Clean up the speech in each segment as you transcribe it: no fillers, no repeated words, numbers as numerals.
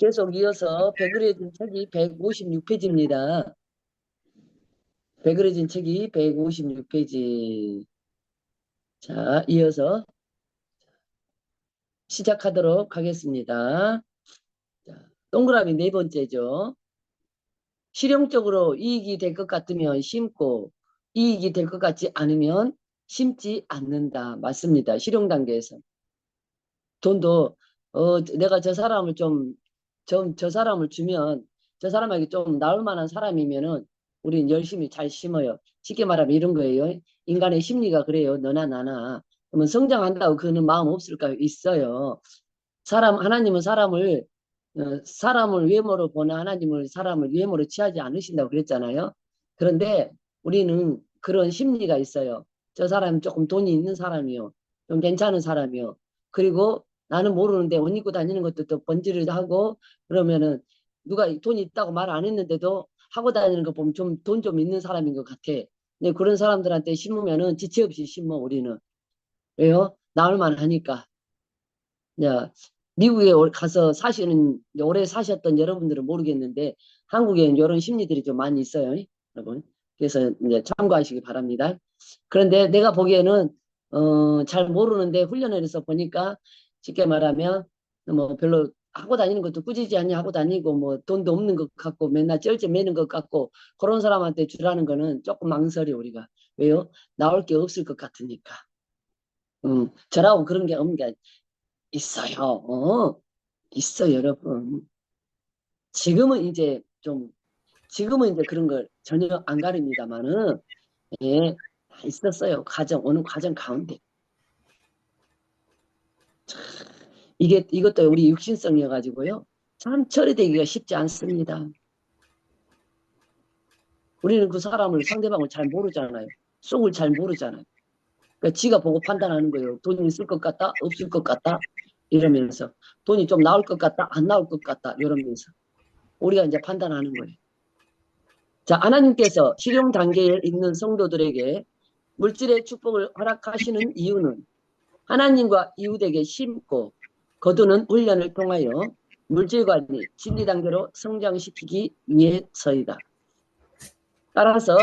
계속 이어서 배그려진 책이 156페이지입니다. 배그려진 책이 156페이지. 자, 이어서 시작하도록 하겠습니다. 자, 동그라미 네 번째죠. 실용적으로 이익이 될 것 같으면 심고 이익이 될 것 같지 않으면 심지 않는다. 맞습니다. 실용 단계에서. 돈도 내가 저 사람을 저 사람을 주면 저 사람에게 좀 나을 만한 사람이면은 우린 열심히 잘 심어요. 쉽게 말하면 이런 거예요. 인간의 심리가 그래요. 너나 나나. 그러면 성장한다고 그는 마음 없을까요? 있어요. 하나님은 사람을 외모로 보나 하나님을 사람을 외모로 취하지 않으신다고 그랬잖아요. 그런데 우리는 그런 심리가 있어요. 저 사람이 조금 돈이 있는 사람이요. 좀 괜찮은 사람이요. 그리고 나는 모르는데 옷 입고 다니는 것도 또 번지를 하고 그러면은 누가 돈이 있다고 말 안 했는데도 하고 다니는 거 보면 좀 돈 좀 있는 사람인 것 같아. 근데 그런 사람들한테 심으면은 지체 없이 심어 우리는. 왜요? 나올만 하니까. 야, 미국에 가서 사시는, 오래 사셨던 여러분들은 모르겠는데, 한국에는 이런 심리들이 좀 많이 있어요, 여러분. 그래서 이제 참고하시기 바랍니다. 그런데 내가 보기에는, 잘 모르는데 훈련을 해서 보니까 쉽게 말하면, 뭐 별로 하고 다니는 것도 꾸짖지 않냐 하고 다니고, 뭐 돈도 없는 것 같고, 맨날 쩔쩔 매는 것 같고, 그런 사람한테 주라는 거는 조금 망설여, 우리가. 왜요? 나올 게 없을 것 같으니까. 저라고 그런 게 없는 게 있어요. 있어, 여러분. 지금은 이제 좀, 지금은 이제 그런 걸 전혀 안 가립니다만은, 예, 다 있었어요. 어느 과정 가운데. 이것도 우리 육신성이어가지고요. 참 처리되기가 쉽지 않습니다. 우리는 그 사람을, 상대방을 잘 모르잖아요. 속을 잘 모르잖아요. 그러니까 지가 보고 판단하는 거예요. 돈이 있을 것 같다, 없을 것 같다, 이러면서. 돈이 좀 나올 것 같다, 안 나올 것 같다, 이러면서. 우리가 이제 판단하는 거예요. 자, 하나님께서 실용 단계에 있는 성도들에게 물질의 축복을 허락하시는 이유는 하나님과 이웃에게 심고 거두는 훈련을 통하여 물질관리, 진리 단계로 성장시키기 위해서이다. 따라서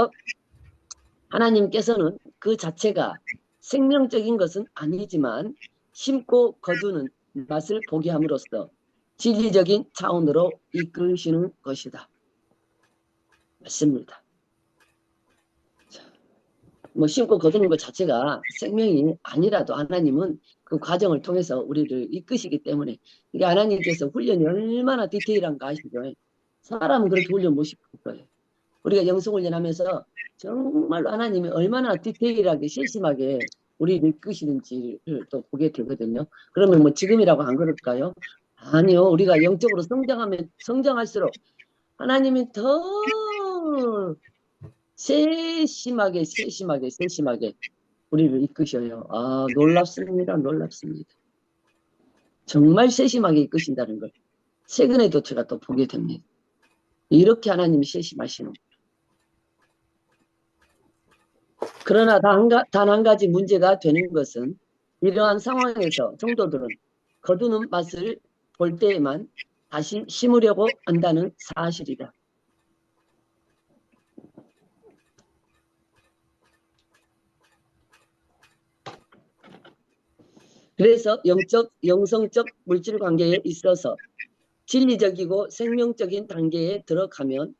하나님께서는 그 자체가 생명적인 것은 아니지만 심고 거두는 맛을 보게 함으로써 진리적인 차원으로 이끄시는 것이다. 맞습니다. 뭐 심고 거두는 것 자체가 생명이 아니라도 하나님은 그 과정을 통해서 우리를 이끄시기 때문에 이게 하나님께서 훈련이 얼마나 디테일한가 아시죠? 사람은 그렇게 훈련 못 시킬 거예요. 우리가 영성훈련하면서 정말로 하나님이 얼마나 디테일하게 세심하게 우리를 이끄시는지를 또 보게 되거든요. 그러면 뭐 지금이라고 안 그럴까요? 아니요. 우리가 영적으로 성장하면 성장할수록 하나님이 더 세심하게 우리를 이끄셔요. 아, 놀랍습니다. 놀랍습니다. 정말 세심하게 이끄신다는 걸 최근에도 제가 또 보게 됩니다. 이렇게 하나님이 세심하시는. 그러나 단 한 가지 문제가 되는 것은 이러한 상황에서 성도들은 거두는 맛을 볼 때에만 다시 심으려고 한다는 사실이다. 그래서 영성적 물질 관계에 있어서 진리적이고 생명적인 단계에 들어가면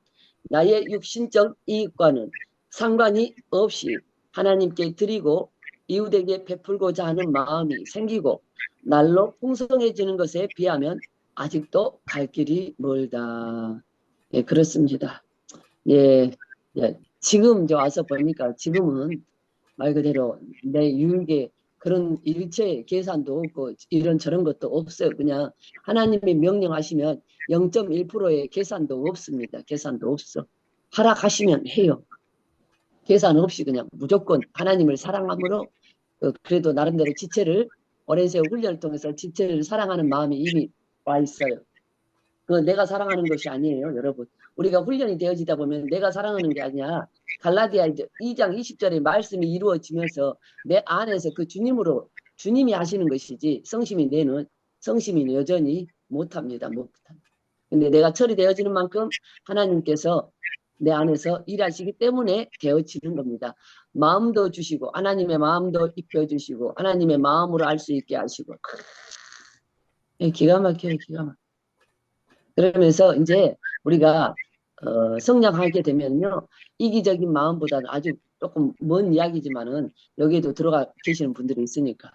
나의 육신적 이익과는 상관이 없이 하나님께 드리고 이웃에게 베풀고자 하는 마음이 생기고 날로 풍성해지는 것에 비하면 아직도 갈 길이 멀다. 예, 그렇습니다. 예, 예. 지금 이제 와서 보니까 지금은 말 그대로 내 유익에 그런 일체 계산도 없고 이런 저런 것도 없어요. 그냥 하나님이 명령하시면 0.1%의 계산도 없습니다. 계산도 없어. 허락하시면 해요. 계산 없이 그냥 무조건 하나님을 사랑함으로 그래도 나름대로 지체를 오랜 세월 훈련을 통해서 지체를 사랑하는 마음이 이미 와 있어요. 그건 내가 사랑하는 것이 아니에요, 여러분. 우리가 훈련이 되어지다 보면 내가 사랑하는 게 아니야. 갈라디아 2장 20절의 말씀이 이루어지면서 내 안에서 그 주님이 하시는 것이지 성심이 여전히 못합니다. 못합니다. 근데 내가 처리되어지는 만큼 하나님께서 내 안에서 일하시기 때문에 되어지는 겁니다. 마음도 주시고 하나님의 마음도 입혀주시고 하나님의 마음으로 알 수 있게 하시고 기가 막혀요. 기가 막혀요. 그러면서 이제 우리가 성장하게 되면요. 이기적인 마음보다는 아주 조금 먼 이야기지만은 여기에도 들어가 계시는 분들이 있으니까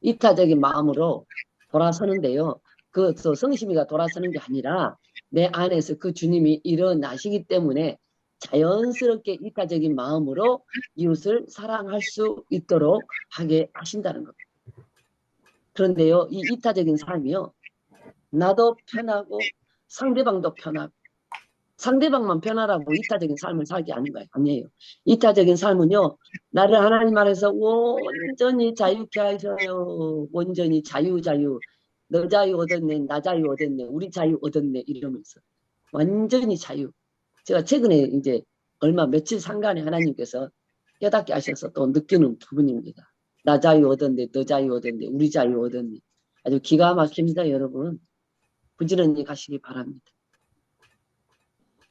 이타적인 마음으로 돌아서는데요. 그것도 성심이가 돌아서는 게 아니라 내 안에서 그 주님이 일어나시기 때문에 자연스럽게 이타적인 마음으로 이웃을 사랑할 수 있도록 하게 하신다는 겁니다. 그런데요, 이 이타적인 삶이요. 나도 편하고 상대방도 편하고 상대방만 편하라고 이타적인 삶을 살게 하는 거예요. 아니에요. 이타적인 삶은요. 나를 하나님 안에서 온전히 자유케 하셔요. 온전히 자유 자유. 너 자유 얻었네. 나 자유 얻었네. 우리 자유 얻었네. 이러면서 완전히 자유. 제가 최근에 이제 얼마 며칠 상간에 하나님께서 깨닫게 하셔서 또 느끼는 부분입니다. 나 자유 얻었네. 너 자유 얻었네. 우리 자유 얻었네. 아주 기가 막힙니다. 여러분. 부지런히 가시기 바랍니다.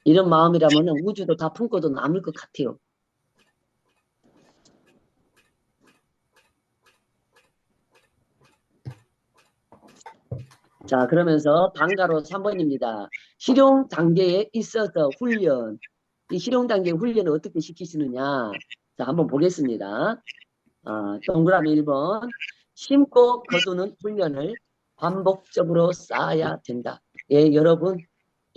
이런 마음이라면 우주도 다 품고도 남을 것 같아요. 자, 그러면서 방가로 3번입니다. 실용 단계에 있어서 훈련. 이 실용 단계 훈련을 어떻게 시키시느냐. 자, 한번 보겠습니다. 동그라미 1번. 심고 거두는 훈련을 반복적으로 쌓아야 된다. 예, 여러분.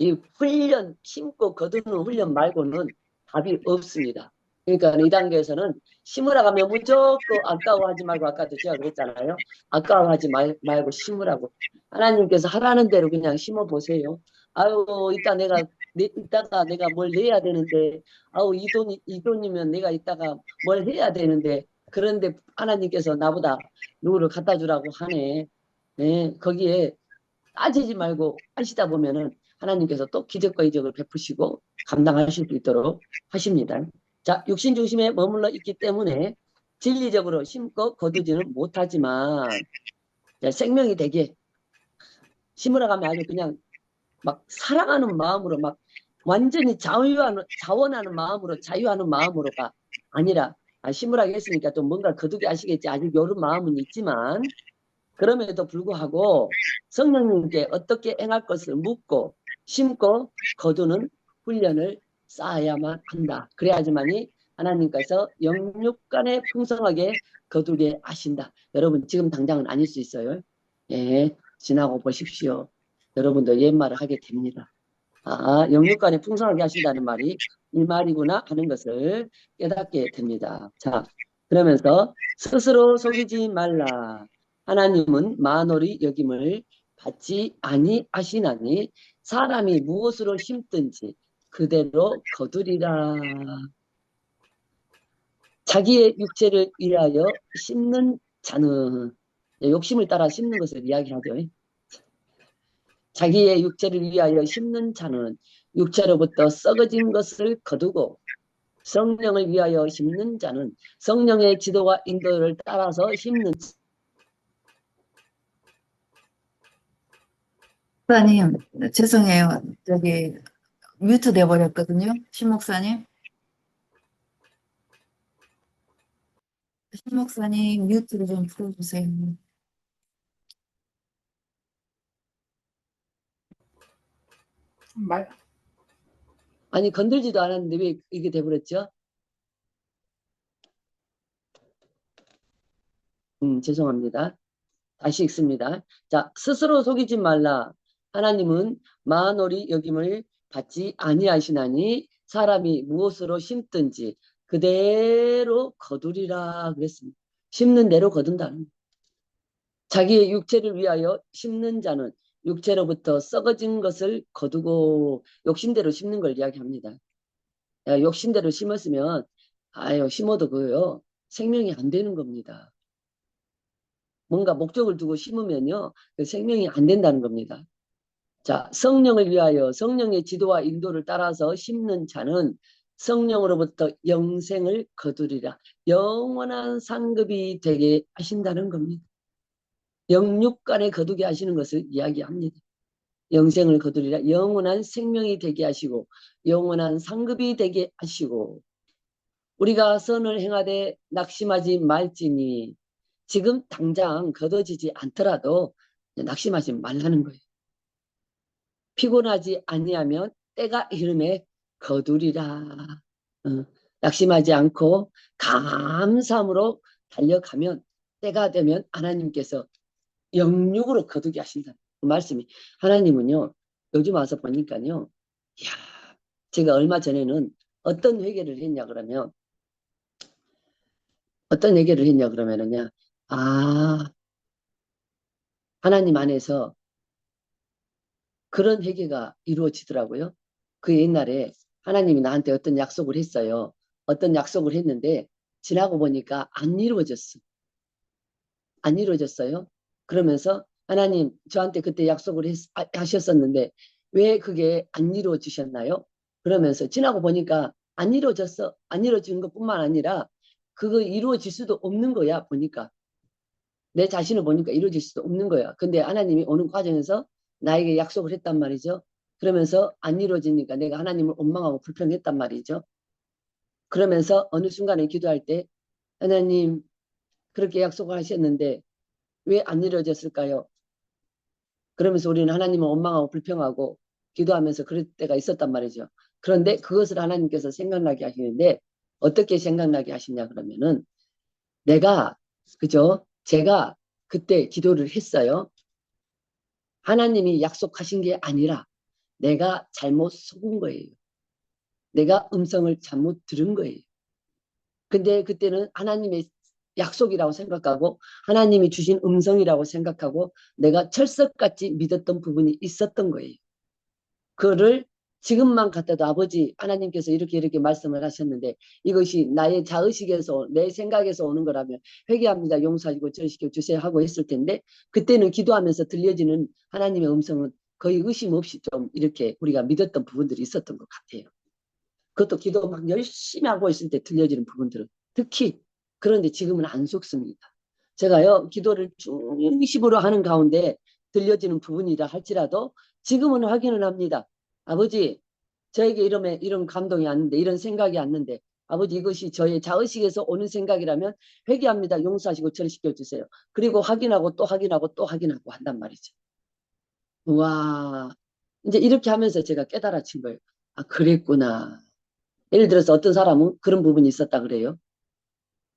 이 훈련, 심고 거두는 훈련 말고는 답이 없습니다. 그러니까 이 단계에서는 심으라 가면 무조건 아까워하지 말고 아까도 제가 그랬잖아요. 아까워하지 말고 심으라고. 하나님께서 하라는 대로 그냥 심어 보세요. 아유, 이따가 내가 뭘 내야 되는데, 아우, 이 돈이면 내가 이따가 뭘 해야 되는데, 그런데 하나님께서 나보다 누구를 갖다 주라고 하네. 네, 거기에 따지지 말고 하시다 보면은 하나님께서 또 기적과 이적을 베푸시고 감당하실 수 있도록 하십니다. 자, 육신 중심에 머물러 있기 때문에 진리적으로 심고 거두지는 못하지만 생명이 되게 심으러 가면 아주 그냥 막 사랑하는 마음으로 막 완전히 자원하는 마음으로 자유하는 마음으로가 아니라 심으라고 했으니까 또 뭔가 거두게 하시겠지. 아직 요런 마음은 있지만 그럼에도 불구하고 성령님께 어떻게 행할 것을 묻고 심고 거두는 훈련을 쌓아야만 한다. 그래야지만이 하나님께서 영육간에 풍성하게 거두게 하신다. 여러분 지금 당장은 아닐 수 있어요. 예, 지나고 보십시오. 여러분도 옛말을 하게 됩니다. 영육간에 풍성하게 하신다는 말이 이 말이구나 하는 것을 깨닫게 됩니다. 자, 그러면서 스스로 속이지 말라. 하나님은 만홀히 여김을 받지 아니하시나니 사람이 무엇으로 심든지 그대로 거두리라. 자기의 육체를 위하여 심는 자는 욕심을 따라 심는 것을 이야기하죠. 자기의 육체를 위하여 심는 자는 육체로부터 썩어진 것을 거두고 성령을 위하여 심는 자는 성령의 지도와 인도를 따라서 심는. 목사님, 죄송해요. 저기 뮤트 돼버렸거든요. 신 목사님. 신 목사님 뮤트를 좀 풀어주세요. 아니 건들지도 않았는데 왜 이게 돼버렸죠? 죄송합니다. 다시 읽습니다. 자, 스스로 속이지 말라. 하나님은 만홀히 여김을 받지 아니하시나니 사람이 무엇으로 심든지 그대로 거두리라 그랬습니다. 심는 대로 거둔다는. 자기의 육체를 위하여 심는 자는 육체로부터 썩어진 것을 거두고 욕심대로 심는 걸 이야기합니다. 욕심대로 심었으면 심어도 그거요. 생명이 안 되는 겁니다. 뭔가 목적을 두고 심으면요. 그 생명이 안 된다는 겁니다. 자, 성령을 위하여 성령의 지도와 인도를 따라서 심는 자는 성령으로부터 영생을 거두리라. 영원한 상급이 되게 하신다는 겁니다. 영육간에 거두게 하시는 것을 이야기합니다. 영생을 거두리라. 영원한 생명이 되게 하시고 영원한 상급이 되게 하시고 우리가 선을 행하되 낙심하지 말지니 지금 당장 거둬지지 않더라도 낙심하지 말라는 거예요. 피곤하지 아니하면 때가 이름에 거두리라. 어, 낙심하지 않고 감사함으로 달려가면 때가 되면 하나님께서 영육으로 거두게 하신다. 그 말씀이 하나님은요. 요즘 와서 보니까요. 이야, 제가 얼마 전에는 어떤 회개를 했냐 그러면 어떤 회개를 했냐 그러면은요. 아, 하나님 안에서 그런 회개가 이루어지더라고요. 그 옛날에 하나님이 나한테 어떤 약속을 했어요. 어떤 약속을 했는데 지나고 보니까 안 이루어졌어. 안 이루어졌어요. 그러면서 하나님 저한테 그때 약속을 하셨었는데 왜 그게 안 이루어지셨나요? 그러면서 지나고 보니까 안 이루어졌어. 안 이루어진 것뿐만 아니라 그거 이루어질 수도 없는 거야 보니까. 내 자신을 보니까 이루어질 수도 없는 거야. 근데 하나님이 오는 과정에서 나에게 약속을 했단 말이죠. 그러면서 안 이루어지니까 내가 하나님을 원망하고 불평했단 말이죠. 그러면서 어느 순간에 기도할 때 하나님 그렇게 약속을 하셨는데 왜 안 이루어졌을까요? 그러면서 우리는 하나님을 원망하고 불평하고 기도하면서 그럴 때가 있었단 말이죠. 그런데 그것을 하나님께서 생각나게 하시는데 어떻게 생각나게 하시냐 그러면은 내가 그죠? 제가 그때 기도를 했어요. 하나님이 약속하신 게 아니라 내가 잘못 속은 거예요. 내가 음성을 잘못 들은 거예요. 근데 그때는 하나님의 약속이라고 생각하고 하나님이 주신 음성이라고 생각하고 내가 철석같이 믿었던 부분이 있었던 거예요. 그거를 지금만 같아도 아버지 하나님께서 이렇게 말씀을 하셨는데 이것이 나의 자의식에서 내 생각에서 오는 거라면 회개합니다. 용서하시고 저리시켜 주세요 하고 했을 텐데 그때는 기도하면서 들려지는 하나님의 음성은 거의 의심 없이 좀 이렇게 우리가 믿었던 부분들이 있었던 것 같아요. 그것도 기도 막 열심히 하고 있을 때 들려지는 부분들은 특히 그런데 지금은 안 속습니다. 제가요 기도를 중심으로 하는 가운데 들려지는 부분이라 할지라도 지금은 확인을 합니다. 아버지 저에게 이런 감동이 왔는데 이런 생각이 왔는데 아버지 이것이 저의 자의식에서 오는 생각이라면 회개합니다. 용서하시고 처리시켜 주세요. 그리고 확인하고 또 확인하고 또 확인하고 한단 말이죠. 와 이제 이렇게 하면서 제가 깨달아진 거예요. 아 그랬구나. 예를 들어서 어떤 사람은 그런 부분이 있었다 그래요.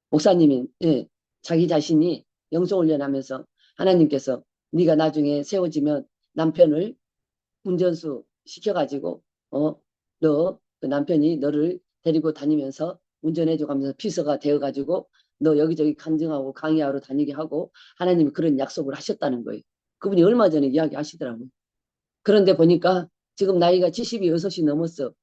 목사님이 예, 자기 자신이 영성훈련하면서 하나님께서 네가 나중에 세워지면 남편을 운전수 시켜가지고 너그 남편이 너를 데리고 다니면서 운전해줘 가면서 피서가 되어가지고 너 여기저기 간증하고 강의하러 다니게 하고 하나님이 그런 약속을 하셨다는 거예요. 그분이 얼마 전에 이야기하시더라고요. 그런데 보니까 지금 나이가 70이 6이 넘었어.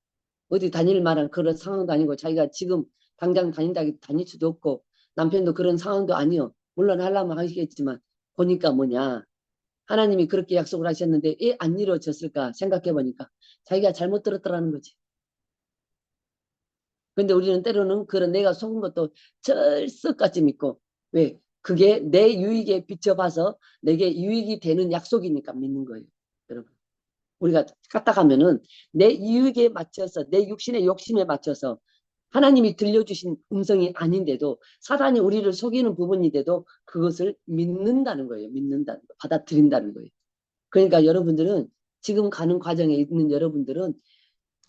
어디 다닐 만한 그런 상황도 아니고 자기가 지금 당장 다닐 수도 없고 남편도 그런 상황도 아니요. 물론 하려면 하시겠지만 보니까 뭐냐. 하나님이 그렇게 약속을 하셨는데 왜 안 이루어졌을까 생각해 보니까 자기가 잘못 들었더라는 거지. 근데 우리는 때로는 그런 내가 속은 것도 철석같이 믿고 왜? 그게 내 유익에 비춰봐서 내게 유익이 되는 약속이니까 믿는 거예요. 여러분. 우리가 까딱하면은 내 이익에 맞춰서 내 육신의 욕심에 맞춰서 하나님이 들려주신 음성이 아닌데도 사단이 우리를 속이는 부분인데도 그것을 믿는다는 거예요. 믿는다는 거, 받아들인다는 거예요. 그러니까 여러분들은 지금 가는 과정에 있는 여러분들은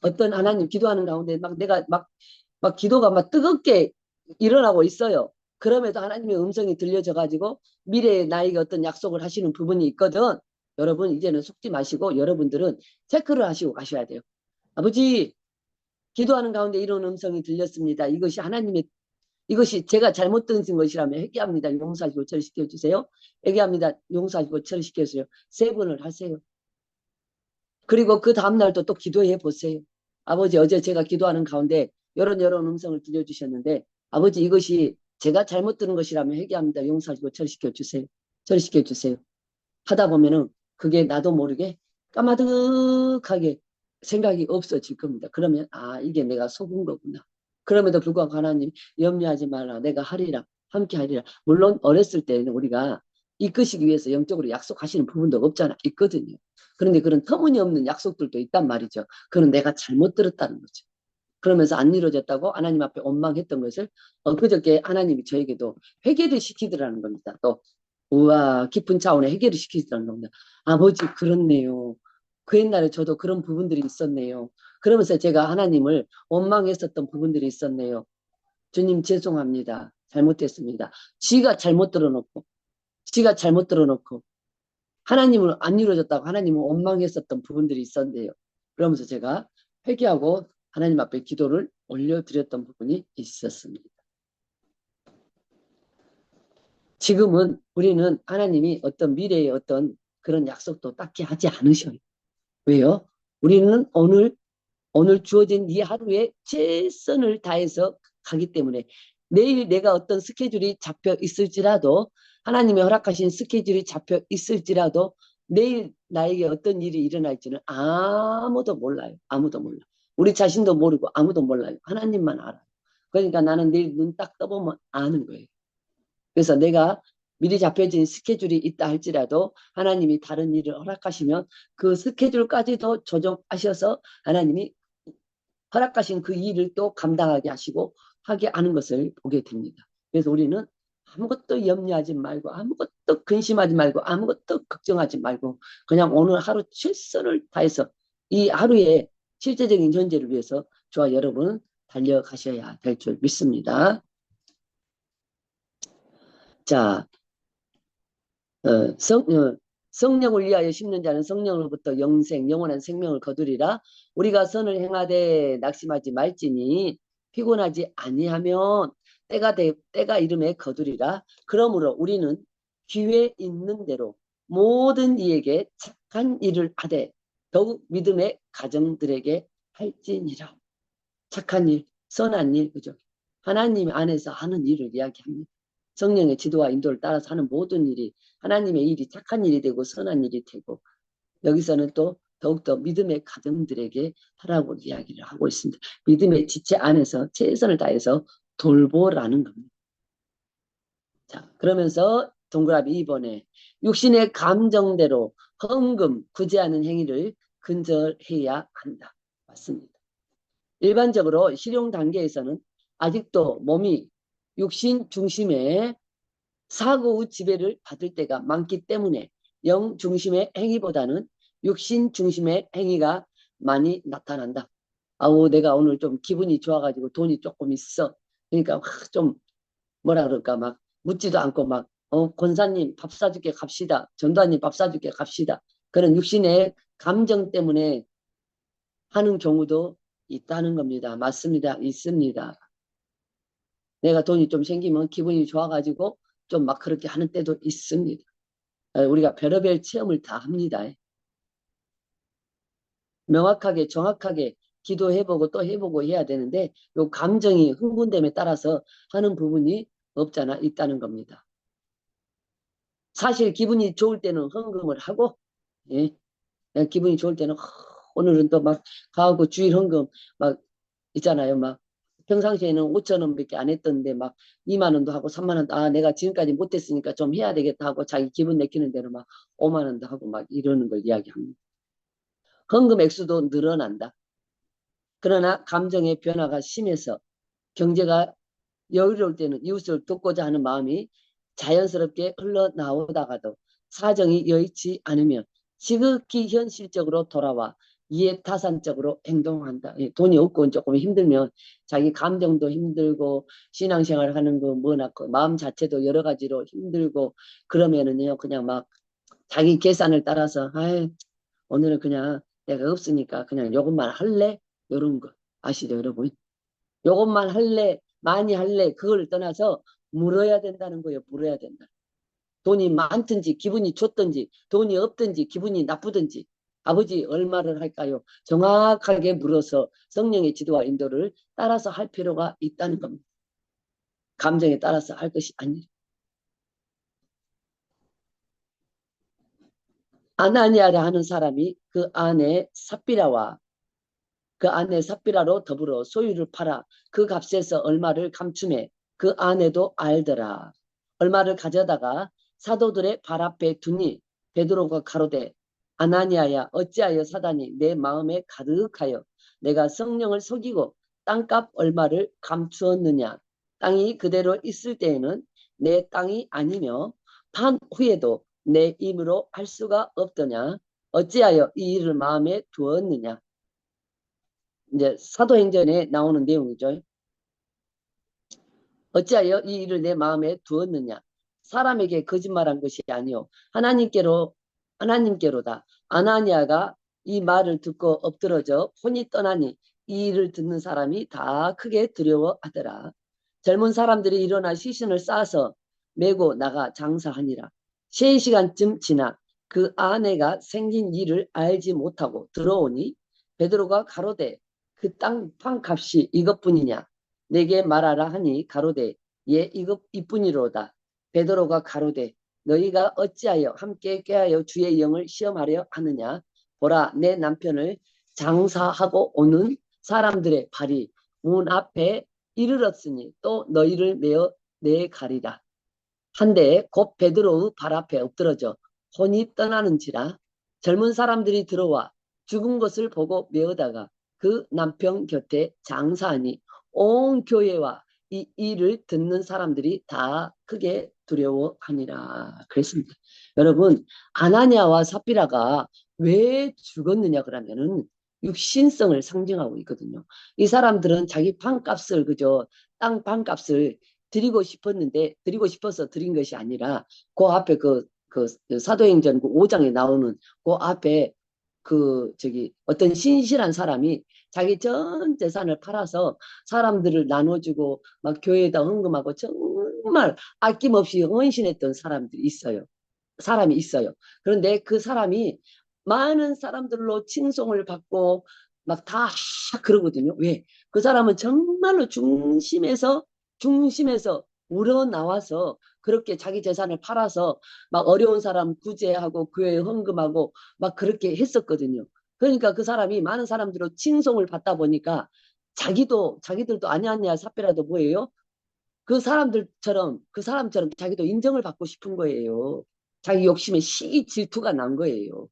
어떤 하나님 기도하는 가운데 막 내가 막 기도가 막 뜨겁게 일어나고 있어요. 그럼에도 하나님의 음성이 들려져 가지고 미래에 나에게 어떤 약속을 하시는 부분이 있거든. 여러분 이제는 속지 마시고 여러분들은 체크를 하시고 가셔야 돼요. 아버지 기도하는 가운데 이런 음성이 들렸습니다. 이것이 제가 잘못 들은 것이라면 회개합니다. 용서하시고 처리시켜 주세요. 회개합니다. 용서하시고 처리시켜 주세요. 3번을 하세요. 그리고 그 다음날 또 기도해 보세요. 아버지 어제 제가 기도하는 가운데 이런 음성을 들려주셨는데 아버지 이것이 제가 잘못 들은 것이라면 회개합니다. 용서하시고 처리시켜 주세요. 처리시켜 주세요. 하다 보면은 그게 나도 모르게 까마득하게 생각이 없어질 겁니다. 그러면 아 이게 내가 속은 거구나. 그럼에도 불구하고 하나님 염려하지 말라. 내가 하리라. 함께 하리라. 물론 어렸을 때는 우리가 이끄시기 위해서 영적으로 약속하시는 부분도 없잖아. 있거든요. 그런데 그런 터무니없는 약속들도 있단 말이죠. 그건 내가 잘못 들었다는 거죠. 그러면서 안 이루어졌다고 하나님 앞에 원망했던 것을 그저께 하나님이 저에게도 회개를 시키더라는 겁니다. 또 우와 깊은 차원의 회개를 시키더라는 겁니다. 아버지 그렇네요. 그 옛날에 저도 그런 부분들이 있었네요. 그러면서 제가 하나님을 원망했었던 부분들이 있었네요. 주님 죄송합니다. 잘못했습니다. 지가 잘못 들어놓고 하나님을 안 이루어졌다고 하나님을 원망했었던 부분들이 있었는데요. 그러면서 제가 회개하고 하나님 앞에 기도를 올려드렸던 부분이 있었습니다. 지금은 우리는 하나님이 어떤 미래의 어떤 그런 약속도 딱히 하지 않으셔요. 왜요? 우리는 오늘 주어진 이 하루에 최선을 다해서 가기 때문에 내일 내가 어떤 스케줄이 잡혀 있을지라도 하나님의 허락하신 스케줄이 잡혀 있을지라도 내일 나에게 어떤 일이 일어날지는 아무도 몰라요. 아무도 몰라. 우리 자신도 모르고 아무도 몰라요. 하나님만 알아요. 그러니까 나는 내일 눈 딱 떠보면 아는 거예요. 그래서 내가 미리 잡혀진 스케줄이 있다 할지라도 하나님이 다른 일을 허락하시면 그 스케줄까지도 조정하셔서 하나님이 허락하신 그 일을 또 감당하게 하시고 하게 하는 것을 보게 됩니다. 그래서 우리는 아무것도 염려하지 말고 아무것도 근심하지 말고 아무것도 걱정하지 말고 그냥 오늘 하루 최선을 다해서 이 하루의 실제적인 현재를 위해서 저와 여러분 달려가셔야 될 줄 믿습니다. 자, 성령을 위하여 심는 자는 성령으로부터 영생, 영원한 생명을 거두리라. 우리가 선을 행하되 낙심하지 말지니 피곤하지 아니하면 때가 이름에 거두리라. 그러므로 우리는 기회 있는 대로 모든 이에게 착한 일을 하되 더욱 믿음의 가정들에게 할지니라. 착한 일, 선한 일, 그죠? 하나님 안에서 하는 일을 이야기합니다. 성령의 지도와 인도를 따라서 하는 모든 일이 하나님의 일이 착한 일이 되고 선한 일이 되고 여기서는 또 더욱더 믿음의 가정들에게 하라고 이야기를 하고 있습니다. 믿음의 지체 안에서 최선을 다해서 돌보라는 겁니다. 자, 그러면서 동그라미 2번에 육신의 감정대로 헌금, 구제하는 행위를 근절해야 한다. 맞습니다. 일반적으로 실용 단계에서는 아직도 몸이 육신 중심의 사고 후 지배를 받을 때가 많기 때문에 영 중심의 행위보다는 육신 중심의 행위가 많이 나타난다. 아우 내가 오늘 좀 기분이 좋아가지고 돈이 조금 있어. 그러니까 좀 뭐라 그럴까 막 묻지도 않고 막 권사님 밥 사줄게 갑시다. 전도사님 밥 사줄게 갑시다. 그런 육신의 감정 때문에 하는 경우도 있다는 겁니다. 맞습니다. 있습니다. 내가 돈이 좀 생기면 기분이 좋아가지고 좀 막 그렇게 하는 때도 있습니다. 우리가 별의별 체험을 다 합니다. 명확하게 정확하게 기도해보고 또 해보고 해야 되는데 요 감정이 흥분됨에 따라서 하는 부분이 없잖아 있다는 겁니다. 사실 기분이 좋을 때는 헌금을 하고 예, 기분이 좋을 때는 오늘은 또 막 가고 주일 헌금 막 있잖아요. 막 평상시에는 5천 원밖에 안 했던데 막 2만 원도 하고 3만 원도 내가 지금까지 못했으니까 좀 해야 되겠다 하고 자기 기분 내키는 대로 막 5만 원도 하고 막 이러는 걸 이야기합니다. 헌금 액수도 늘어난다. 그러나 감정의 변화가 심해서 경제가 여유로울 때는 이웃을 돕고자 하는 마음이 자연스럽게 흘러나오다가도 사정이 여의치 않으면 지극히 현실적으로 돌아와 이해타산적으로 행동한다. 돈이 없고 조금 힘들면 자기 감정도 힘들고 신앙생활 하는 거 뭐나 그 마음 자체도 여러 가지로 힘들고 그러면은요 그냥 막 자기 계산을 따라서 오늘은 그냥 내가 없으니까 그냥 요것만 할래? 요런 거 아시죠 여러분? 요것만 할래? 많이 할래? 그걸 떠나서 물어야 된다는 거예요. 물어야 된다. 돈이 많든지 기분이 좋든지 돈이 없든지 기분이 나쁘든지 아버지 얼마를 할까요? 정확하게 물어서 성령의 지도와 인도를 따라서 할 필요가 있다는 겁니다. 감정에 따라서 할 것이 아니라. 아나니아라 하는 사람이 그 안에 삽비라로 더불어 소유를 팔아 그 값에서 얼마를 감춤해 그 아내도 알더라. 얼마를 가져다가 사도들의 발 앞에 두니 베드로가 가로되 아나니아야 어찌하여 사단이 내 마음에 가득하여 내가 성령을 속이고 땅값 얼마를 감추었느냐. 땅이 그대로 있을 때에는 내 땅이 아니며 판 후에도 내 힘으로 할 수가 없더냐. 어찌하여 이 일을 마음에 두었느냐. 이제 사도행전에 나오는 내용이죠. 어찌하여 이 일을 내 마음에 두었느냐. 사람에게 거짓말한 것이 아니요 하나님께로다. 아나니아가 이 말을 듣고 엎드러져 혼이 떠나니 이 일을 듣는 사람이 다 크게 두려워하더라. 젊은 사람들이 일어나 시신을 싸서 메고 나가 장사하니라. 3시간쯤 지나 그 아내가 생긴 일을 알지 못하고 들어오니 베드로가 가로되 그 땅 판값이 이것뿐이냐. 내게 말하라 하니 가로되 예 이뿐이로다. 베드로가 가로되 너희가 어찌하여 함께 꾀하여 주의 영을 시험하려 하느냐. 보라 내 남편을 장사하고 오는 사람들의 발이 문 앞에 이르렀으니 또 너희를 메어 내가리라. 한데 곧 베드로의 발 앞에 엎드러져 혼이 떠나는지라. 젊은 사람들이 들어와 죽은 것을 보고 메어다가 그 남편 곁에 장사하니 온 교회와 이 일을 듣는 사람들이 다 크게 두려워하니라. 그랬습니다. 여러분, 아나니아와 삽비라가 왜 죽었느냐 그러면은 육신성을 상징하고 있거든요. 이 사람들은 자기 판값을 그저 땅 판값을 드리고 싶었는데 드리고 싶어서 드린 것이 아니라 그 앞에 그 사도행전 그 5장에 나오는 그 앞에 그 저기 어떤 신실한 사람이 자기 전 재산을 팔아서 사람들을 나눠주고 막 교회에다 헌금하고 정말 아낌없이 헌신했던 사람들이 있어요. 사람이 있어요. 그런데 그 사람이 많은 사람들로 칭송을 받고 막 다 그러거든요. 왜? 그 사람은 정말로 중심에서 우러나와서 그렇게 자기 재산을 팔아서 막 어려운 사람 구제하고 교회에 헌금하고 막 그렇게 했었거든요. 그러니까 그 사람이 많은 사람들로 칭송을 받다 보니까 자기들도 아니야 삽비라도 뭐예요? 그 사람처럼 자기도 인정을 받고 싶은 거예요. 자기 욕심에 시기 질투가 난 거예요.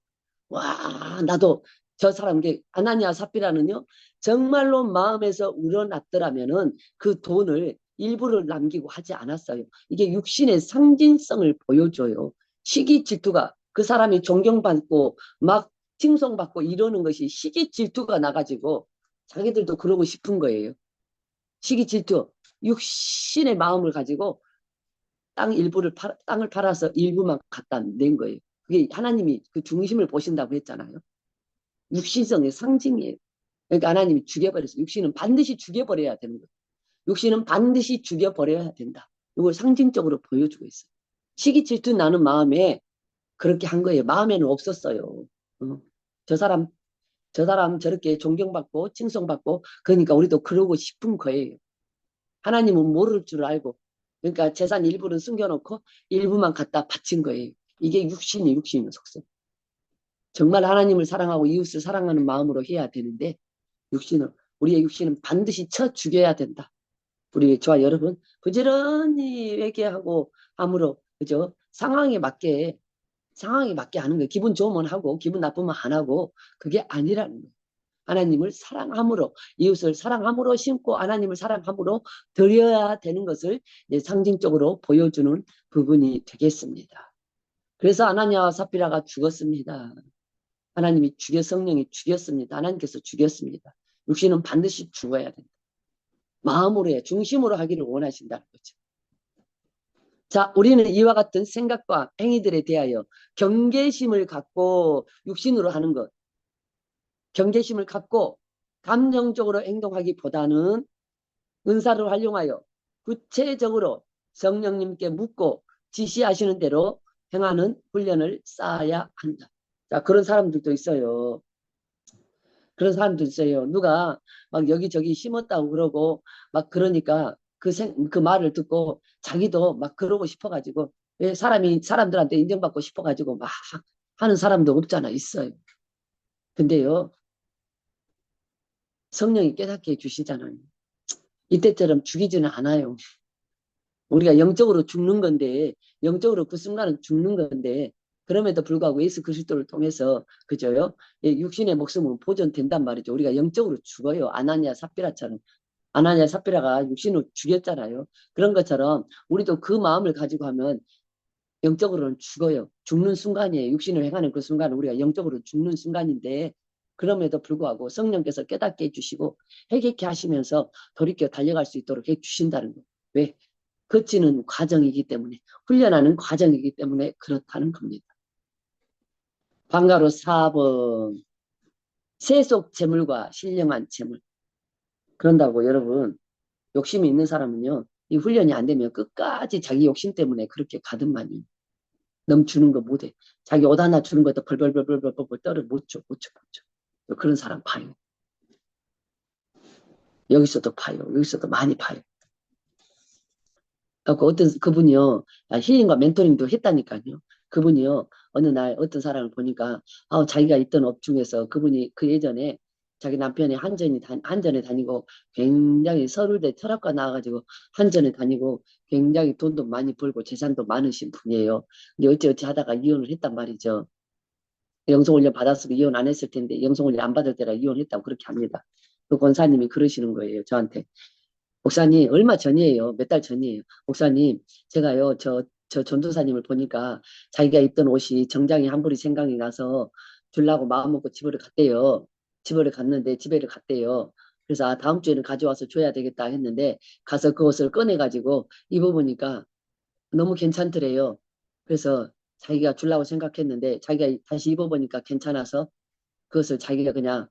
와, 나도 저 사람, 게 아나니아 삽비라는요, 정말로 마음에서 우러났더라면은 그 돈을 일부를 남기고 하지 않았어요. 이게 육신의 상징성을 보여줘요. 시기 질투가 그 사람이 존경받고 막 칭송받고 이러는 것이 시기 질투가 나가지고 자기들도 그러고 싶은 거예요. 시기 질투, 육신의 마음을 가지고 땅을 팔아서 일부만 갖다 낸 거예요. 그게 하나님이 그 중심을 보신다고 했잖아요. 육신성의 상징이에요. 그러니까 하나님이 죽여버렸어요. 육신은 반드시 죽여버려야 되는 거예요. 육신은 반드시 죽여버려야 된다. 이걸 상징적으로 보여주고 있어요. 시기 질투 나는 마음에 그렇게 한 거예요. 마음에는 없었어요. 어. 저 사람, 저 사람 저렇게 존경받고 칭송받고 그러니까 우리도 그러고 싶은 거예요. 하나님은 모를 줄 알고 그러니까 재산 일부는 숨겨놓고 일부만 갖다 바친 거예요. 이게 육신의 속성. 정말 하나님을 사랑하고 이웃을 사랑하는 마음으로 해야 되는데 우리의 육신은 반드시 쳐 죽여야 된다. 우리 저와 여러분 부지런히 회개하고 함으로 그죠? 상황에 맞게 하는 거예요. 기분 좋으면 하고 기분 나쁘면 안 하고 그게 아니라는 거예요. 하나님을 사랑함으로 이웃을 사랑함으로 심고 하나님을 사랑함으로 드려야 되는 것을 상징적으로 보여주는 부분이 되겠습니다. 그래서 아나니아와 삽비라가 죽었습니다. 성령이 죽였습니다. 하나님께서 죽였습니다. 육신은 반드시 죽어야 된다. 마음으로 해 중심으로 하기를 원하신다는 거죠. 자, 우리는 이와 같은 생각과 행위들에 대하여 경계심을 갖고 육신으로 하는 것, 경계심을 갖고 감정적으로 행동하기보다는 은사를 활용하여 구체적으로 성령님께 묻고 지시하시는 대로 행하는 훈련을 쌓아야 한다. 자, 그런 사람들도 있어요. 그런 사람도 있어요. 누가 막 여기저기 심었다고 그러고 막 그러니까 그 말을 듣고 자기도 막 그러고 싶어가지고 왜 사람들한테 인정받고 싶어가지고 막 하는 사람도 없잖아. 있어요. 근데요. 성령이 깨닫게 해주시잖아요. 이때처럼 죽이지는 않아요. 우리가 영적으로 죽는 건데 영적으로 그 순간은 죽는 건데 그럼에도 불구하고 예수 그리스도를 통해서 그죠요? 예, 육신의 목숨은 보존된단 말이죠. 우리가 영적으로 죽어요. 아나니아 삽비라처럼. 아나니아 삽비라가 육신으로 죽였잖아요. 그런 것처럼 우리도 그 마음을 가지고 하면 영적으로는 죽어요. 죽는 순간이에요. 육신을 행하는 그 순간은 우리가 영적으로 죽는 순간인데 그럼에도 불구하고 성령께서 깨닫게 해주시고 회개케 하시면서 돌이켜 달려갈 수 있도록 해주신다는 거예요. 왜? 거치는 과정이기 때문에 훈련하는 과정이기 때문에 그렇다는 겁니다. 방가로 4번 세속 재물과 신령한 재물. 그런다고 여러분 욕심이 있는 사람은요. 이 훈련이 안 되면 끝까지 자기 욕심 때문에 그렇게 가든만요. 넘주는 거 못해. 자기 옷 하나 주는 것도 벌벌벌벌벌벌 떨어 못 줘, 못 줘, 못 줘. 그런 사람 봐요. 여기서도 봐요. 여기서도 많이 봐요. 어떤 그분이요. 힐링과 멘토링도 했다니까요. 그분이요. 어느 날 어떤 사람을 보니까 자기가 있던 업 중에서 그분이 그 예전에 자기 남편이 한전에 다니고 굉장히 서울대 철학과 나와가지고 한전에 다니고 굉장히 돈도 많이 벌고 재산도 많으신 분이에요. 근데 어찌어찌 하다가 이혼을 했단 말이죠. 영성훈련 받았으면 이혼 안 했을 텐데 영성훈련 안 받을 때라 이혼했다고 그렇게 합니다. 그 권사님이 그러시는 거예요. 저한테. 목사님, 얼마 전이에요. 몇 달 전이에요. 목사님, 제가요, 저 전도사님을 보니까 자기가 입던 옷이 정장이 한 벌이 생각이 나서 주려고 마음먹고 집으로 갔대요. 집으로 갔는데, 집에를 갔대요. 그래서 다음 주에는 가져와서 줘야 되겠다 했는데, 가서 그 옷을 꺼내가지고 입어보니까 너무 괜찮더래요. 그래서 자기가 주려고 생각했는데, 자기가 다시 입어보니까 괜찮아서 그것을 자기가 그냥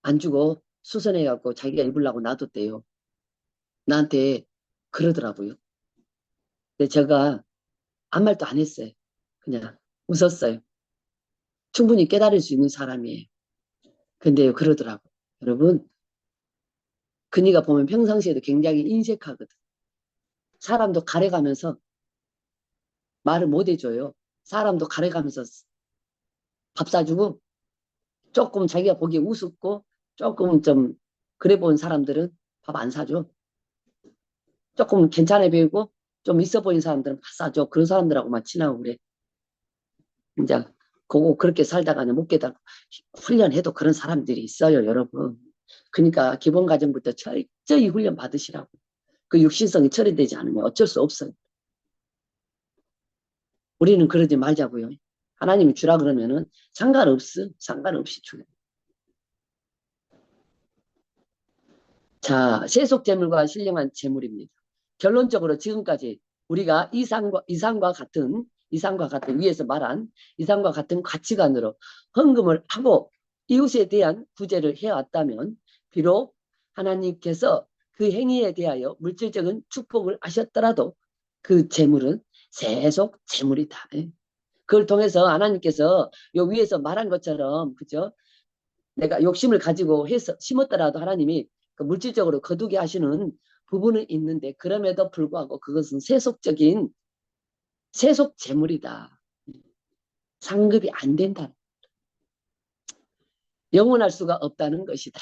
안 주고 수선해갖고 자기가 입으려고 놔뒀대요. 나한테 그러더라고요. 근데 제가 아무 말도 안 했어요. 그냥 웃었어요. 충분히 깨달을 수 있는 사람이에요. 근데요, 그러더라고. 여러분, 그니가 보면 평상시에도 굉장히 인색하거든. 사람도 가려가면서 말을 못 해줘요. 사람도 가려가면서 밥 사주고 조금 자기가 보기에 우습고 조금 좀 그래 본 사람들은 밥 안 사줘. 조금 괜찮아 보이고 좀 있어 보이는 사람들은 밥 사줘. 그런 사람들하고만 친하고 그래. 이제 그거 그렇게 살다가는 못 깨닫고 훈련해도 그런 사람들이 있어요, 여러분. 그러니까 기본 과정부터 철저히 훈련 받으시라고. 그 육신성이 처리되지 않으면 어쩔 수 없어요. 우리는 그러지 말자고요. 하나님이 주라 그러면은 상관없이 주요. 자, 세속 재물과 신령한 재물입니다. 결론적으로 지금까지 우리가 이상과 같은 위에서 말한 이상과 같은 가치관으로 헌금을 하고 이웃에 대한 구제를 해왔다면 비록 하나님께서 그 행위에 대하여 물질적인 축복을 하셨더라도 그 재물은 세속 재물이다. 그걸 통해서 하나님께서 요 위에서 말한 것처럼 그죠? 내가 욕심을 가지고 해서 심었더라도 하나님이 그 물질적으로 거두게 하시는 부분은 있는데 그럼에도 불구하고 그것은 세속 재물이다. 상급이 안 된다. 영원할 수가 없다는 것이다.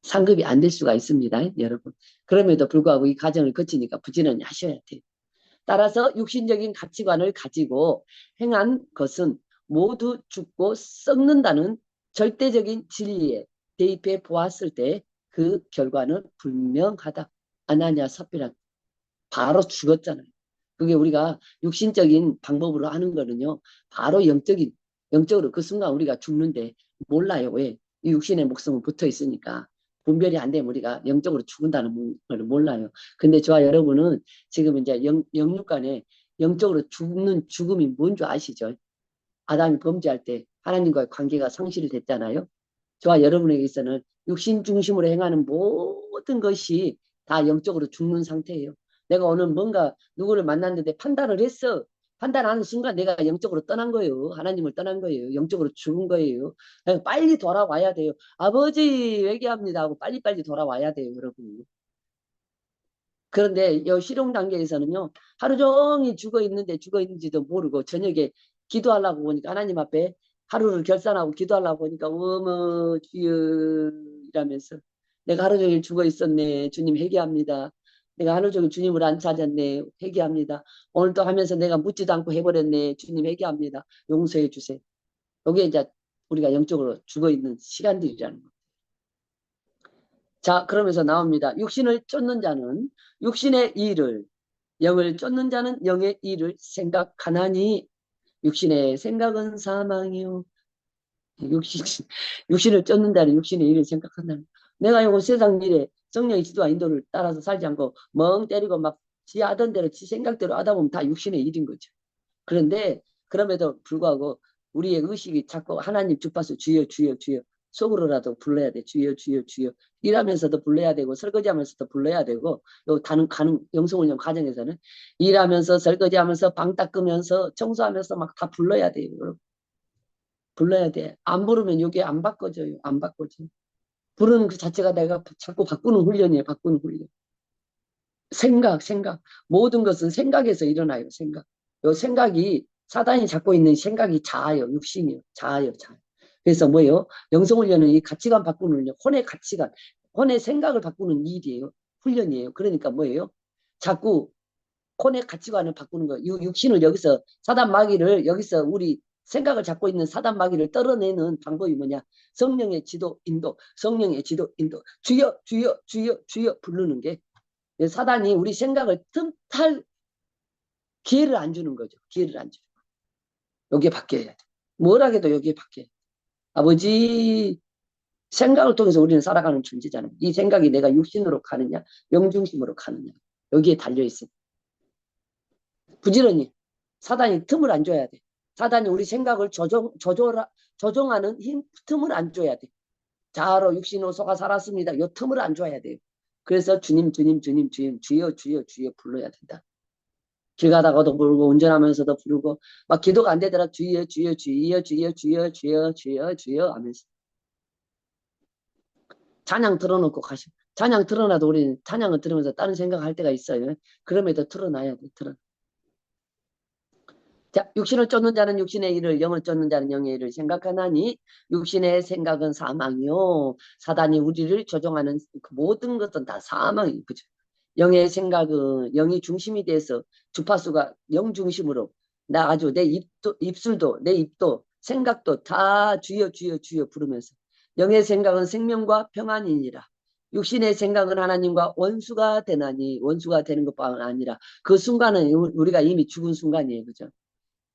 상급이 안 될 수가 있습니다. 여러분. 그럼에도 불구하고 이 과정을 거치니까 부지런히 하셔야 돼요. 따라서 육신적인 가치관을 가지고 행한 것은 모두 죽고 썩는다는 절대적인 진리에 대입해 보았을 때 그 결과는 분명하다. 아나니아 삽비라 바로 죽었잖아요. 그게 우리가 육신적인 방법으로 하는 거는요. 바로 영적으로 그 순간 우리가 죽는데 몰라요. 왜? 이 육신의 목숨은 붙어 있으니까. 분별이 안 되면 우리가 영적으로 죽는다는 걸 몰라요. 근데 저와 여러분은 지금 이제 영육간에 영적으로 죽는 죽음이 뭔 줄 아시죠? 아담이 범죄할 때 하나님과의 관계가 상실이 됐잖아요. 저와 여러분에게서는 육신 중심으로 행하는 모든 것이 다 영적으로 죽는 상태예요. 내가 오늘 뭔가 누구를 만났는데 판단을 했어. 판단하는 순간 내가 영적으로 떠난 거예요. 하나님을 떠난 거예요. 영적으로 죽은 거예요. 빨리 돌아와야 돼요. 아버지 회개합니다 하고 빨리빨리 돌아와야 돼요, 여러분. 그런데 이 실용 단계에서는요. 하루 종일 죽어 있는데 죽어 있는지도 모르고 저녁에 기도하려고 보니까 하나님 앞에 하루를 결산하고 기도하려고 보니까 어머 주여 이라면서 내가 하루 종일 죽어 있었네. 주님 회개합니다. 내가 하루 종일 주님을 안 찾았네. 회개합니다. 오늘 또 하면서 내가 묻지도 않고 해버렸네. 주님 회개합니다. 용서해 주세요. 이게 이제 우리가 영적으로 죽어 있는 시간들이라는 거. 자, 그러면서 나옵니다. 육신을 쫓는 자는 육신의 일을, 영을 쫓는 자는 영의 일을 생각하나니 육신의 생각은 사망이요. 육신, 육신을 쫓는 자는 육신의 일을 생각한다. 내가 이거 세상 일에 성령의 지도와 인도를 따라서 살지 않고 멍 때리고 막 지 하던 대로 지 생각대로 하다 보면 다 육신의 일인 거죠. 그런데 그럼에도 불구하고 우리의 의식이 자꾸 하나님 주파수 주여 주여 주여 속으로라도 불러야 돼. 주여 주여 주여 일하면서도 불러야 되고 설거지하면서도 불러야 되고 요 가는 영성훈련 과정에서는 일하면서 설거지하면서 방 닦으면서 청소하면서 막 다 불러야 돼요. 여러분. 불러야 돼. 안 부르면 여기 안 바꿔져요. 안 바꿔져. 부르는 그 자체가 내가 자꾸 바꾸는 훈련이에요. 바꾸는 훈련. 생각. 모든 것은 생각에서 일어나요. 생각. 요 생각이 사단이 잡고 있는 생각이 자아요. 육신이요. 자아요. 자아. 그래서 뭐예요? 영성훈련은 이 가치관 바꾸는 훈련. 혼의 가치관, 혼의 생각을 바꾸는 일이에요. 훈련이에요. 그러니까 뭐예요? 자꾸 혼의 가치관을 바꾸는 거예요. 육신을 여기서 사단 마귀를 여기서 우리 생각을 잡고 있는 사단 마귀를 떨어내는 방법이 뭐냐? 성령의 지도, 인도, 성령의 지도, 인도. 주여, 주여, 주여, 주여 부르는 게 사단이 우리 생각을 틈탈 기회를 안 주는 거죠. 기회를 안 주는 거예요. 여기에 바뀌어야 돼. 뭐라 해도 여기에 바뀌어야 돼. 아버지 생각을 통해서 우리는 살아가는 존재잖아요. 이 생각이 내가 육신으로 가느냐 영중심으로 가느냐 여기에 달려있어요. 부지런히 사단이 틈을 안 줘야 돼. 사단이 우리 생각을 조종하는 힘 틈을 안 줘야 돼. 자아로 육신으로 속아 살았습니다. 요 틈을 안 줘야 돼요. 그래서 주님 주님 주님 주님 주여 주여 주여 불러야 된다. 길 가다가도 부르고 운전하면서도 부르고 막 기도가 안 되더라 주여 주여 주여 주여 주여 주여 주여 주여 하면서 찬양 틀어놓고 가시고 찬양 틀어놔도 우리는 찬양을 들으면서 다른 생각할 때가 있어요. 그럼에도 틀어놔야 돼. 틀어. 자, 육신을 쫓는 자는 육신의 일을 영을 쫓는 자는 영의 일을 생각하나니 육신의 생각은 사망이요. 사단이 우리를 조종하는 그 모든 것은 다 사망이 그죠. 영의 생각은 영이 중심이 돼서 주파수가 영 중심으로 나 아주 내 입술도 내 입도 생각도 다 주여 주여 주여 부르면서 영의 생각은 생명과 평안이니라. 육신의 생각은 하나님과 원수가 되나니 원수가 되는 것뿐 아니라 그 순간은 우리가 이미 죽은 순간이에요. 그죠?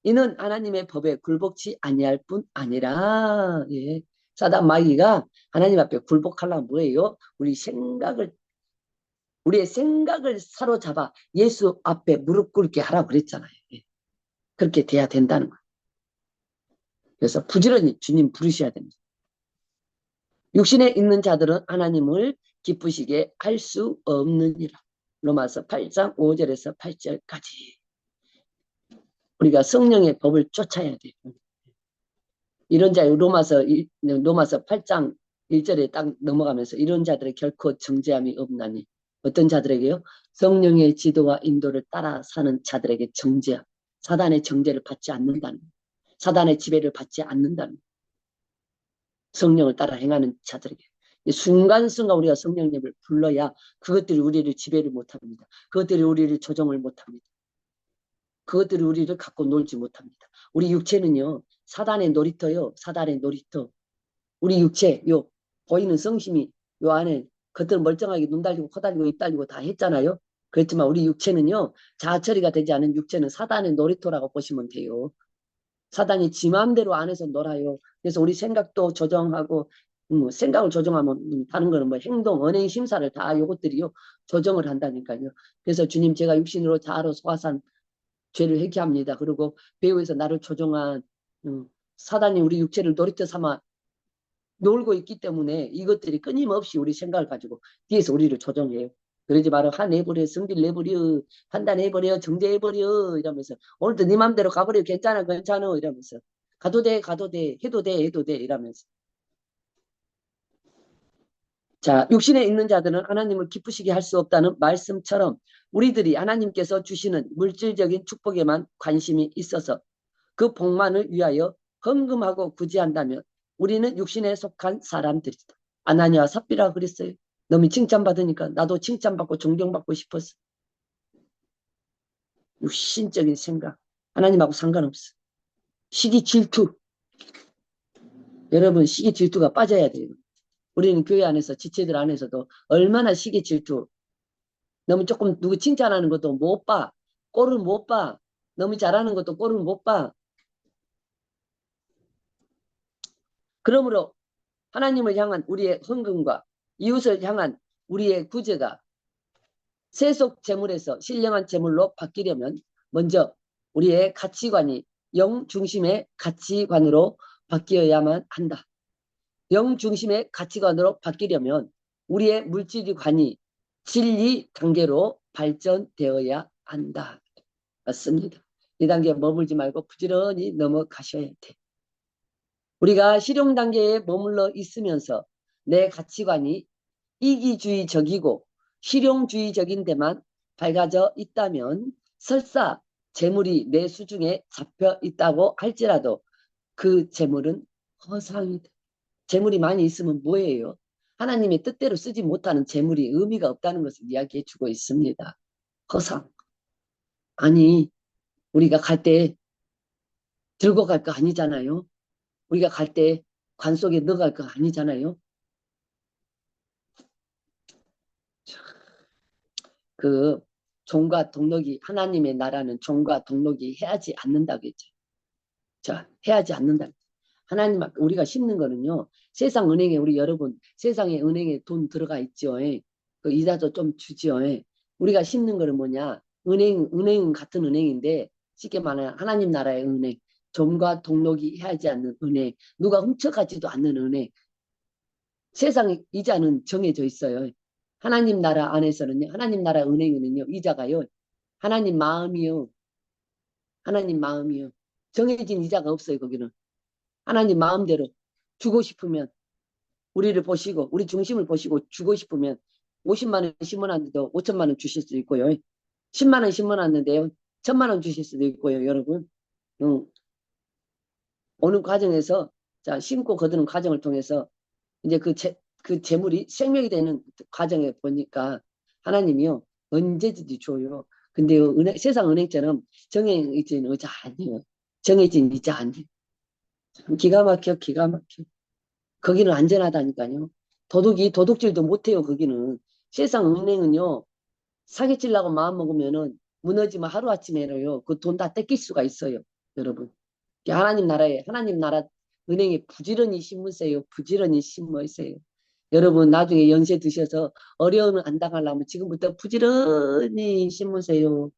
이는 하나님의 법에 굴복치 아니할 뿐 아니라 예. 사단 마귀가 하나님 앞에 굴복하려면 뭐예요? 우리의 생각을 사로잡아 예수 앞에 무릎 꿇게 하라고 그랬잖아요. 예. 그렇게 돼야 된다는 거예요. 그래서 부지런히 주님 부르셔야 됩니다. 육신에 있는 자들은 하나님을 기쁘시게 할 수 없느니라. 로마서 8장 5절에서 8절까지 우리가 성령의 법을 쫓아야 돼요. 이런 자 로마서 8장 1절에 딱 넘어가면서 이런 자들의 결코 정죄함이 없나니 어떤 자들에게요? 성령의 지도와 인도를 따라 사는 자들에게 정죄함. 사단의 정죄를 받지 않는다는 사단의 지배를 받지 않는다는 성령을 따라 행하는 자들에게 순간순간 우리가 성령님을 불러야 그것들이 우리를 지배를 못합니다. 그것들이 우리를 조정을 못합니다. 그것들이 우리를 갖고 놀지 못합니다. 우리 육체는요. 사단의 놀이터요. 사단의 놀이터. 우리 육체 요 보이는 성심이 요 안에 겉을 멀쩡하게 눈 달리고 코 달리고 입 달리고 다 했잖아요. 그렇지만 우리 육체는요. 자아 처리가 되지 않은 육체는 사단의 놀이터라고 보시면 돼요. 사단이 지 마음대로 안에서 놀아요. 그래서 우리 생각도 조정하고 생각을 조정하면 다른 거는 뭐 행동, 언행, 심사를 다 요것들이요. 조정을 한다니까요. 그래서 주님 제가 육신으로 자아로 소화산 죄를 회개합니다. 그리고 배후에서 나를 조종한 사단이 우리 육체를 놀이터 삼아 놀고 있기 때문에 이것들이 끊임없이 우리 생각을 가지고 뒤에서 우리를 조정해요. 그러지 마라. 화내버려, 성질 내버려, 판단해버려, 정죄해버려 이러면서 오늘도 네 맘대로 가버려. 괜찮아, 괜찮아 이러면서 가도 돼, 가도 돼, 해도 돼, 해도 돼 이러면서 자, 육신에 있는 자들은 하나님을 기쁘시게 할 수 없다는 말씀처럼 우리들이 하나님께서 주시는 물질적인 축복에만 관심이 있어서 그 복만을 위하여 헌금하고 구제한다면 우리는 육신에 속한 사람들이다. 아나니와 삽비라 그랬어요. 너무 칭찬받으니까 나도 칭찬받고 존경받고 싶었어. 육신적인 생각. 하나님하고 상관없어. 시기 질투. 여러분, 시기 질투가 빠져야 돼요. 우리는 교회 안에서, 지체들 안에서도 얼마나 시기 질투. 너무 조금 누구 칭찬하는 것도 못 봐. 꼴을 못 봐. 너무 잘하는 것도 꼴을 못 봐. 그러므로 하나님을 향한 우리의 헌금과 이웃을 향한 우리의 구제가 세속 재물에서 신령한 재물로 바뀌려면 먼저 우리의 가치관이 영 중심의 가치관으로 바뀌어야만 한다. 영 중심의 가치관으로 바뀌려면 우리의 물질관이 진리 단계로 발전되어야 한다. 맞습니다. 이 단계에 머물지 말고 부지런히 넘어가셔야 돼. 우리가 실용 단계에 머물러 있으면서 내 가치관이 이기주의적이고 실용주의적인 데만 밝아져 있다면 설사 재물이 내 수중에 잡혀 있다고 할지라도 그 재물은 허상이다. 재물이 많이 있으면 뭐예요? 하나님의 뜻대로 쓰지 못하는 재물이 의미가 없다는 것을 이야기해 주고 있습니다. 허상. 아니, 우리가 갈 때 들고 갈 거 아니잖아요. 우리가 갈 때 관 속에 넣어갈 거 아니잖아요. 그 종과 동력이 하나님의 나라는 종과 동력이 해하지 않는다고 했죠. 자, 해하지 않는다. 하나님 우리가 심는 거는요. 세상 은행에 우리 여러분 세상에 은행에 돈 들어가 있죠. 그 이자도 좀 주죠. 우리가 심는 거는 뭐냐? 은행 같은 은행인데 쉽게 말하면 하나님 나라의 은행, 종과 동력이 해하지 않는 은행, 누가 훔쳐가지도 않는 은행. 세상 이자는 정해져 있어요. 하나님 나라 안에서는요. 하나님 나라 은행에는요. 이자가요. 하나님 마음이요. 하나님 마음이요. 정해진 이자가 없어요. 거기는. 하나님 마음대로 주고 싶으면 우리를 보시고 우리 중심을 보시고 주고 싶으면 50만 원 심어놨는데도 5천만 원 주실 수도 있고요. 10만 원 심어놨는데요. 1,000만 원 주실 수도 있고요. 여러분. 오는 과정에서 자 심고 거두는 과정을 통해서 이제 그 재물이 생명이 되는 과정에 보니까 하나님이요. 언제든지 줘요. 근데 세상 은행처럼 정해진 의자 아니에요. 정해진 이자 아니에요. 기가 막혀 기가 막혀. 거기는 안전하다니까요. 도둑질도 못해요. 거기는. 세상 은행은요. 사기치려고 마음먹으면은 무너지면 하루아침에요. 그 돈 다 뺏길 수가 있어요. 여러분. 하나님 나라 은행에 부지런히 심으세요. 부지런히 심으세요. 여러분 나중에 연세 드셔서 어려움을 안 당하려면 지금부터 부지런히 심으세요.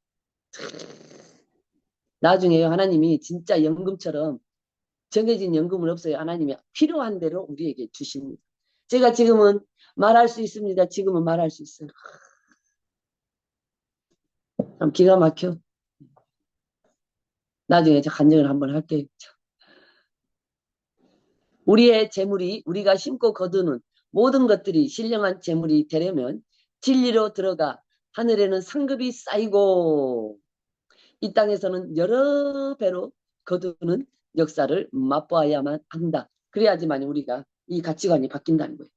나중에 하나님이 진짜 연금처럼 정해진 연금은 없어요. 하나님이 필요한 대로 우리에게 주십니다. 제가 지금은 말할 수 있습니다. 지금은 말할 수 있어요. 참 기가 막혀. 나중에 저 간증을 한번 할게요. 우리의 재물이 우리가 심고 거두는 모든 것들이 신령한 재물이 되려면 진리로 들어가 하늘에는 상급이 쌓이고 이 땅에서는 여러 배로 거두는 역사를 맛보아야만 한다. 그래야지만 우리가 이 가치관이 바뀐다는 거예요.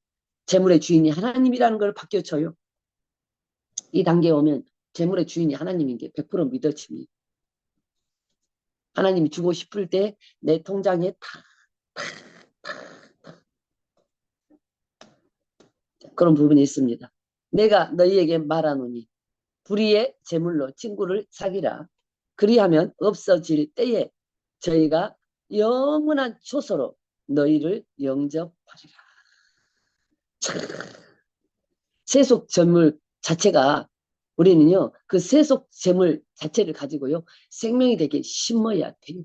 재물의 주인이 하나님이라는 걸 바뀌어줘요. 이 단계에 오면 재물의 주인이 하나님인 게 100% 믿어집니다. 하나님이 주고 싶을 때 내 통장에 탁 그런 부분이 있습니다. 내가 너희에게 말하노니 불의의 재물로 친구를 사귀라. 그리하면 없어질 때에 저희가 영원한 초소로 너희를 영접하리라. 세속 재물 자체가 우리는요 그 세속 재물 자체를 가지고요 생명이 되게 심어야 돼요.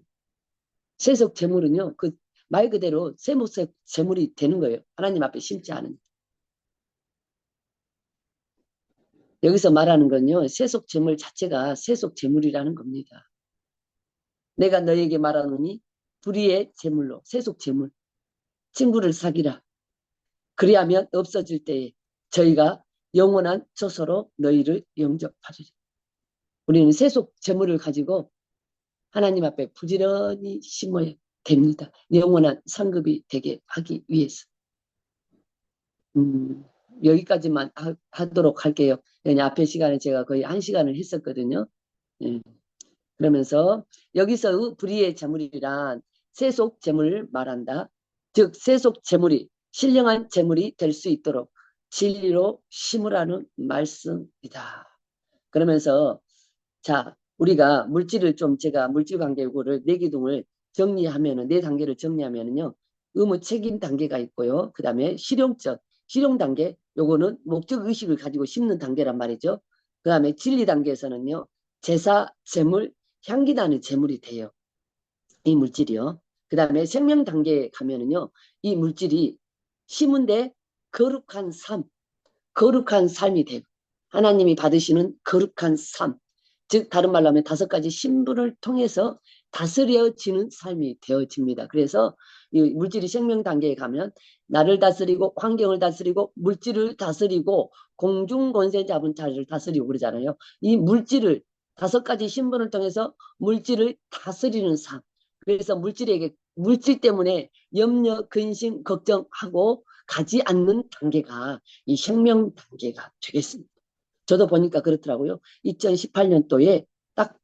세속 재물은요 그 말 그대로 세목적 재물이 되는 거예요. 하나님 앞에 심지 않은. 여기서 말하는 건요 세속 재물 자체가 세속 재물이라는 겁니다. 내가 너에게 말하노니 불의의 재물로 세속 재물 친구를 사귀라. 그리하면 없어질 때에 저희가 영원한 처소로 너희를 영접하리라. 우리는 세속 재물을 가지고 하나님 앞에 부지런히 심어야 됩니다. 영원한 상급이 되게 하기 위해서. 여기까지만 하도록 할게요. 왜냐 앞에 시간에 제가 거의 1시간을 했었거든요. 예. 그러면서 여기서 불의의 재물이란 세속 재물을 말한다. 즉 세속 재물이 신령한 재물이 될 수 있도록 진리로 심으라는 말씀이다. 그러면서 자 우리가 물질을 좀 제가 물질 관계 요거를 네 기둥을 정리하면은 네 단계를 정리하면은요 의무 책임 단계가 있고요. 그 다음에 실용 단계 요거는 목적 의식을 가지고 심는 단계란 말이죠. 그 다음에 진리 단계에서는요 제사 재물 향기 나는 재물이 돼요. 이 물질이요. 그 다음에 생명 단계에 가면은요 이 물질이 심은데 거룩한 삶 거룩한 삶이 되고 하나님이 받으시는 거룩한 삶, 즉 다른 말로 하면 5가지 신분을 통해서 다스려지는 삶이 되어집니다. 그래서 이 물질이 생명 단계에 가면 나를 다스리고 환경을 다스리고 물질을 다스리고 공중 권세 잡은 자를 다스리고 그러잖아요. 이 물질을 5가지 신분을 통해서 물질을 다스리는 삶. 그래서 물질 때문에 염려, 근심, 걱정하고 가지 않는 단계가 이 생명 단계가 되겠습니다. 저도 보니까 그렇더라고요. 2018년도에 딱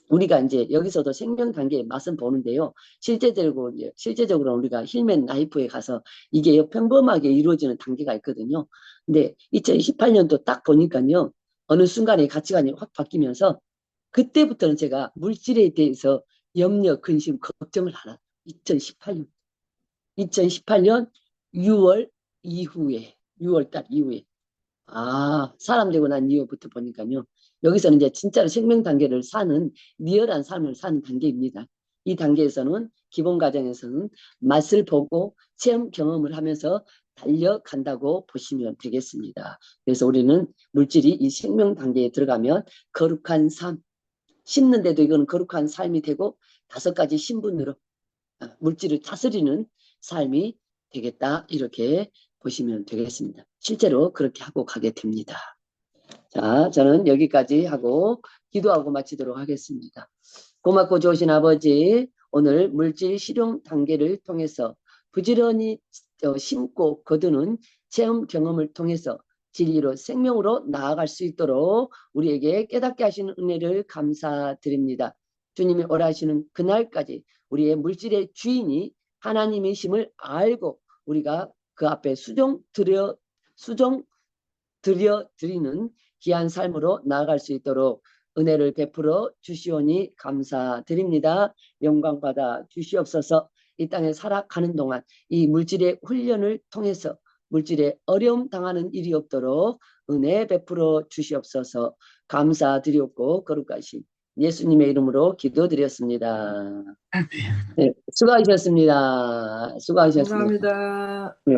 우리가 이제 여기서도 생명 단계의 맛은 보는데요. 실제적으로 우리가 힐맨 라이프에 가서 이게 평범하게 이루어지는 단계가 있거든요. 근데 2018년도 딱 보니까요. 어느 순간에 가치관이 확 바뀌면서 그때부터는 제가 물질에 대해서 염려, 근심, 걱정을 안 하고 2018년 6월 이후에 6월 달 이후에 사람 되고 난 이후부터 보니까요. 여기서는 이제 진짜로 생명 단계를 사는 리얼한 삶을 사는 단계입니다. 이 단계에서는 기본 과정에서는 맛을 보고 체험 경험을 하면서 달려간다고 보시면 되겠습니다. 그래서 우리는 물질이 이 생명 단계에 들어가면 거룩한 삶, 심는데도 이거는 거룩한 삶이 되고 5가지 신분으로 물질을 다스리는 삶이 되겠다. 이렇게 보시면 되겠습니다. 실제로 그렇게 하고 가게 됩니다. 자, 저는 여기까지 하고 기도하고 마치도록 하겠습니다. 고맙고 좋으신 아버지, 오늘 물질 실용 단계를 통해서 부지런히 심고 거두는 체험 경험을 통해서 진리로 생명으로 나아갈 수 있도록 우리에게 깨닫게 하시는 은혜를 감사드립니다. 주님이 오라시는 그날까지 우리의 물질의 주인이 하나님이심을 알고 우리가 그 앞에 수종 드리는 귀한 삶으로 나아갈 수 있도록 은혜를 베풀어 주시오니 감사드립니다. 영광 받아 주시옵소서. 이 땅에 살아가는 동안 이 물질의 훈련을 통해서 물질에 어려움 당하는 일이 없도록 은혜 베풀어 주시옵소서. 감사드렸고 거룩하신 예수님의 이름으로 기도드렸습니다. 네, 수고하셨습니다. 수고하셨습니다. 감사합니다. 네.